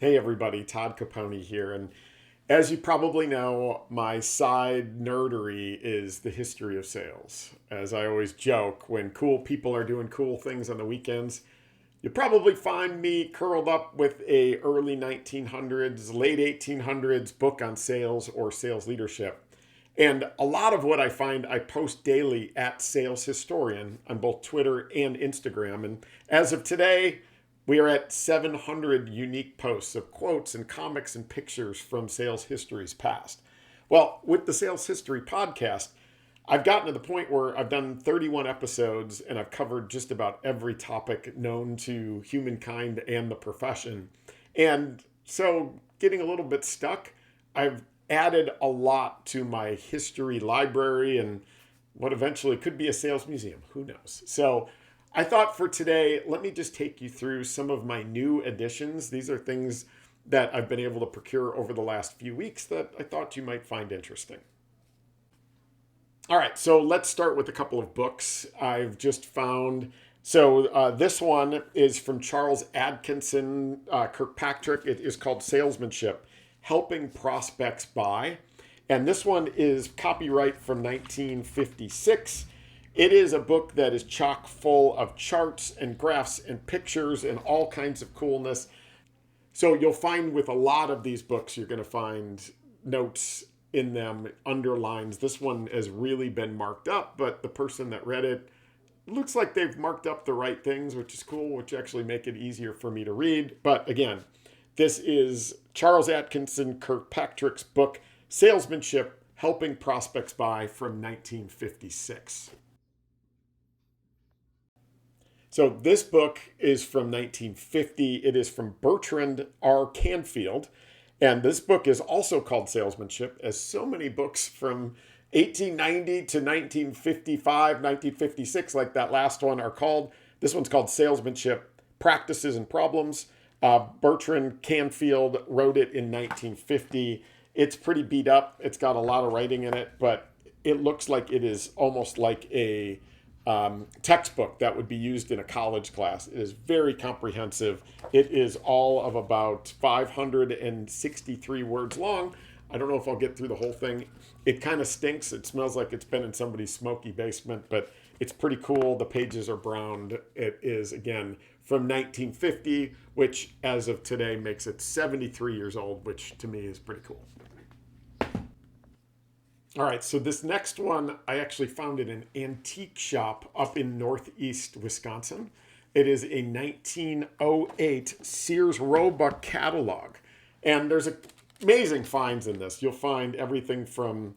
Hey everybody, Todd Caponi here. And as you probably know, my side nerdery is the history of sales. As I always joke, when cool people are doing cool things on the weekends, you probably find me curled up with a early 1900s, late 1800s book on sales or sales leadership. And a lot of what I find I post daily at Sales Historian on both Twitter and Instagram. And as of today, we are at 700 unique posts of quotes and comics and pictures from sales histories past. Well, with the Sales History podcast, I've gotten to the point where I've done 31 episodes and I've covered just about every topic known to humankind and the profession. And so, getting a little bit stuck, I've added a lot to my history library and what eventually could be a sales museum. Who knows? So, I thought for today, let me just take you through some of my new additions. These are things that I've been able to procure over the last few weeks that I thought you might find interesting. All right, so let's start with a couple of books I've just found. So this one is from Charles Atkinson Kirkpatrick. It is called Salesmanship, Helping Prospects Buy. And this one is copyright from 1956. It is a book that is chock full of charts and graphs and pictures and all kinds of coolness. So you'll find with a lot of these books, you're going to find notes in them, underlines. This one has really been marked up, but the person that read it looks like they've marked up the right things, which is cool, which actually make it easier for me to read. But again, this is Charles Atkinson Kirkpatrick's book, Salesmanship, Helping Prospects Buy from 1956. So this book is from 1950. It is from Bertrand R. Canfield. And this book is also called Salesmanship, as so many books from 1890 to 1955, 1956, like that last one, are called. This one's called Salesmanship, Practices and Problems. Bertrand Canfield wrote it in 1950. It's pretty beat up. It's got a lot of writing in it, but it looks like it is almost like a textbook that would be used in a college class. It is very comprehensive. It is all of about 563 words long. I don't know if I'll get through the whole thing. It kind of stinks. It smells like it's been in somebody's smoky basement, but it's pretty cool. The pages are browned. It is, again, from 1950, which as of today makes it 73 years old, which to me is pretty cool. All right, so this next one, I actually found in an antique shop up in northeast Wisconsin. It is a 1908 Sears Roebuck catalog. And there's amazing finds in this. You'll find everything from,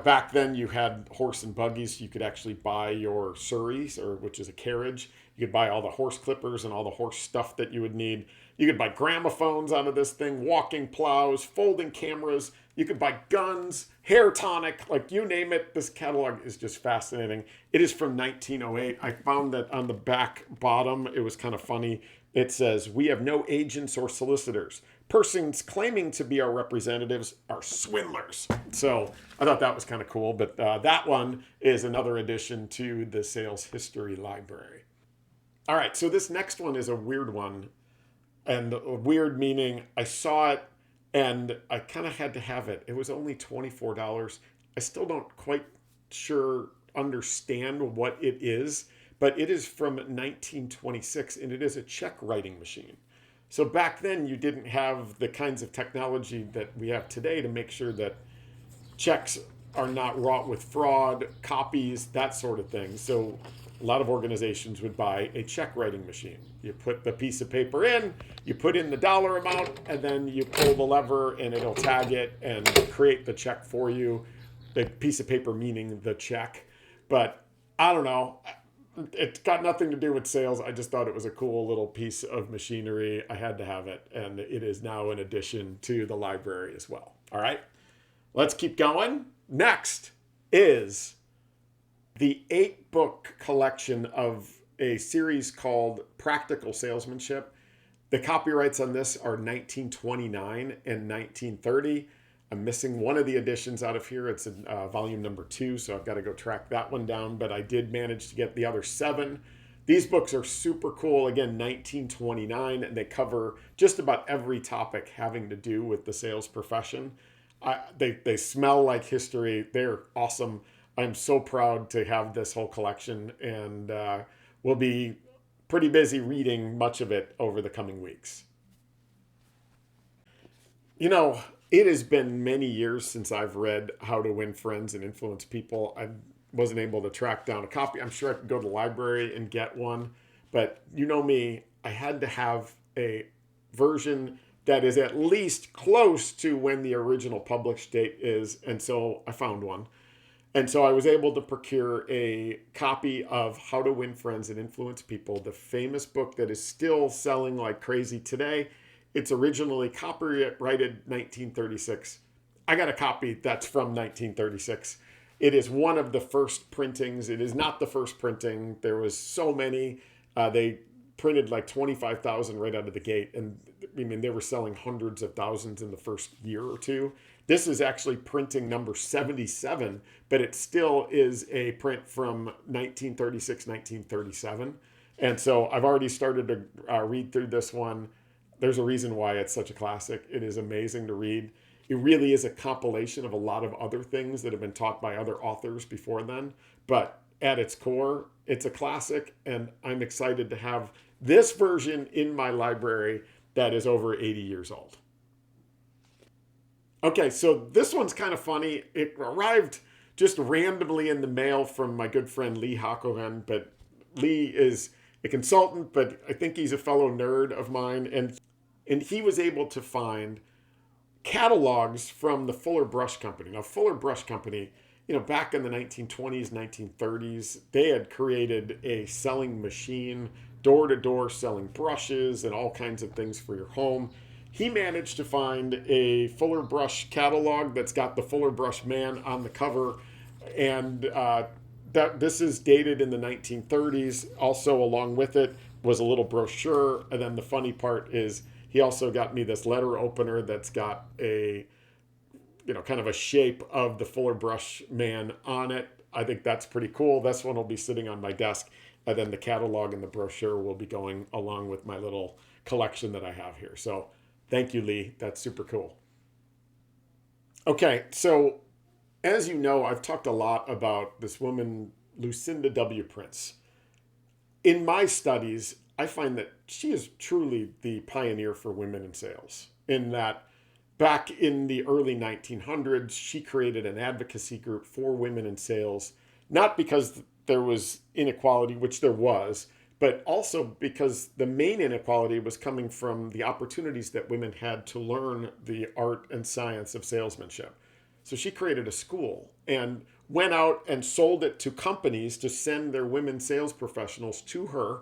back then you had horse and buggies. You could actually buy your surreys, which is a carriage. You could buy all the horse clippers and all the horse stuff that you would need. You could buy gramophones out of this thing, walking plows, folding cameras. You could buy guns, hair tonic, like you name it. This catalog is just fascinating. It is from 1908. I found that on the back bottom, it was kind of funny. It says, "We have no agents or solicitors. Persons claiming to be our representatives are swindlers." So I thought that was kind of cool. But that one is another addition to the Sales History Library. All right, so this next one is a weird one. And weird meaning I saw it and I kind of had to have it. It was only $24. I still don't quite understand what it is, but it is from 1926 and it is a check writing machine. So back then you didn't have the kinds of technology that we have today to make sure that checks are not wrought with fraud, copies, that sort of thing. So a lot of organizations would buy a check writing machine. You put the piece of paper in, you put in the dollar amount, and then you pull the lever and it'll tag it and create the check for you. The piece of paper meaning the check. But I don't know. It's got nothing to do with sales. I just thought it was a cool little piece of machinery. I had to have it. And it is now an addition to the library as well. All right, let's keep going. Next is the 8-book collection of a series called Practical Salesmanship. The copyrights on this are 1929 and 1930. I'm missing one of the editions out of here. It's in volume number 2, so I've got to go track that one down. But I did manage to get the other 7. These books are super cool. Again, 1929, and they cover just about every topic having to do with the sales profession. They smell like history. They're awesome. I'm so proud to have this whole collection, and we'll be pretty busy reading much of it over the coming weeks. You know, it has been many years since I've read How to Win Friends and Influence People. I wasn't able to track down a copy. I'm sure I could go to the library and get one, but you know me, I had to have a version that is at least close to when the original published date is, and so I found one. And so I was able to procure a copy of How to Win Friends and Influence People, the famous book that is still selling like crazy today. It's originally copyrighted 1936. I got a copy that's from 1936. It is one of the first printings. It is not the first printing. There was so many. They printed like 25,000 right out of the gate. And I mean, they were selling hundreds of thousands in the first year or two. This is actually printing number 77, but it still is a print from 1936, 1937. And so I've already started to read through this one. There's a reason why it's such a classic. It is amazing to read. It really is a compilation of a lot of other things that have been taught by other authors before then. But at its core, it's a classic, and I'm excited to have this version in my library that is over 80 years old. Okay, so this one's kind of funny. It arrived just randomly in the mail from my good friend Lee Hakohen, but Lee is a consultant, but I think he's a fellow nerd of mine, and he was able to find catalogs from the Fuller Brush Company. Now, Fuller Brush Company, back in the 1920s, 1930s, they had created a selling machine, door-to-door selling brushes and all kinds of things for your home. He managed to find a Fuller Brush catalog that's got the Fuller Brush man on the cover, and that this is dated in the 1930s. Also, along with it was a little brochure, and then the funny part is he also got me this letter opener that's got a, kind of a shape of the Fuller Brush man on it. I think that's pretty cool. This one will be sitting on my desk, and then the catalog and the brochure will be going along with my little collection that I have here. So thank you, Lee. That's super cool. Okay, so as you know, I've talked a lot about this woman, Lucinda W. Prince. In my studies, I find that she is truly the pioneer for women in sales, in that back in the early 1900s, she created an advocacy group for women in sales, not because there was inequality, which there was, but also because the main inequality was coming from the opportunities that women had to learn the art and science of salesmanship. So she created a school and went out and sold it to companies to send their women sales professionals to her.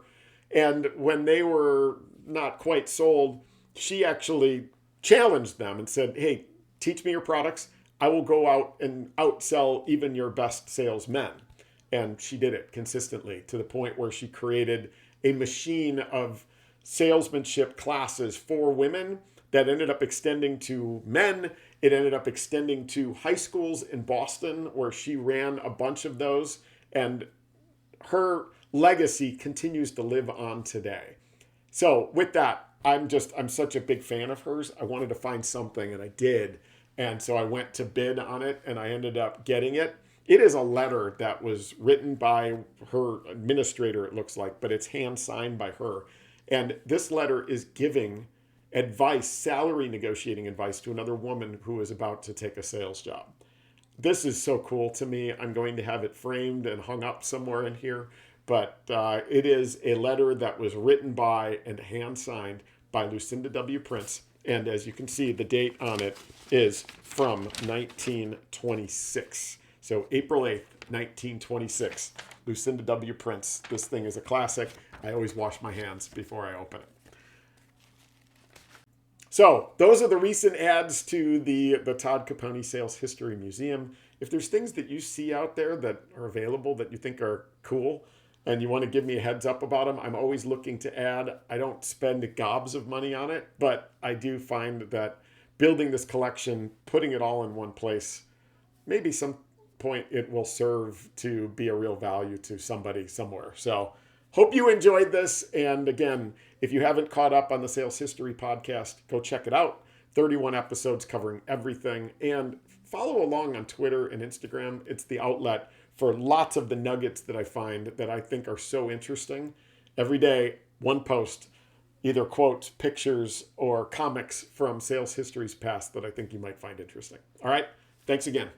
And when they were not quite sold, she actually challenged them and said, hey, teach me your products. I will go out and outsell even your best salesmen. And she did it consistently to the point where she created a machine of salesmanship classes for women that ended up extending to men. It ended up extending to high schools in Boston, where she ran a bunch of those. And her legacy continues to live on today. So with that, I'm such a big fan of hers. I wanted to find something, and I did. And so I went to bid on it, and I ended up getting it. It is a letter that was written by her administrator, it looks like, but it's hand signed by her. And this letter is giving advice, salary negotiating advice to another woman who is about to take a sales job. This is so cool to me. I'm going to have it framed and hung up somewhere in here. But it is a letter that was written by and hand signed by Lucinda W. Prince. And as you can see, the date on it is from 1926. So April 8th, 1926, Lucinda W. Prince. This thing is a classic. I always wash my hands before I open it. So those are the recent adds to the Todd Caponi Sales History Museum. If there's things that you see out there that are available that you think are cool and you want to give me a heads up about them, I'm always looking to add. I don't spend gobs of money on it, but I do find that building this collection, putting it all in one place, maybe some point it will serve to be a real value to somebody somewhere. So Hope you enjoyed this. And again, if you haven't caught up on the Sales History podcast, go check it out. 31 episodes covering everything. And follow along on Twitter and Instagram. It's the outlet for lots of the nuggets that I find that I think are so interesting. Every day, one post, either quotes, pictures, or comics from sales histories past that I think you might find interesting. All right. Thanks again.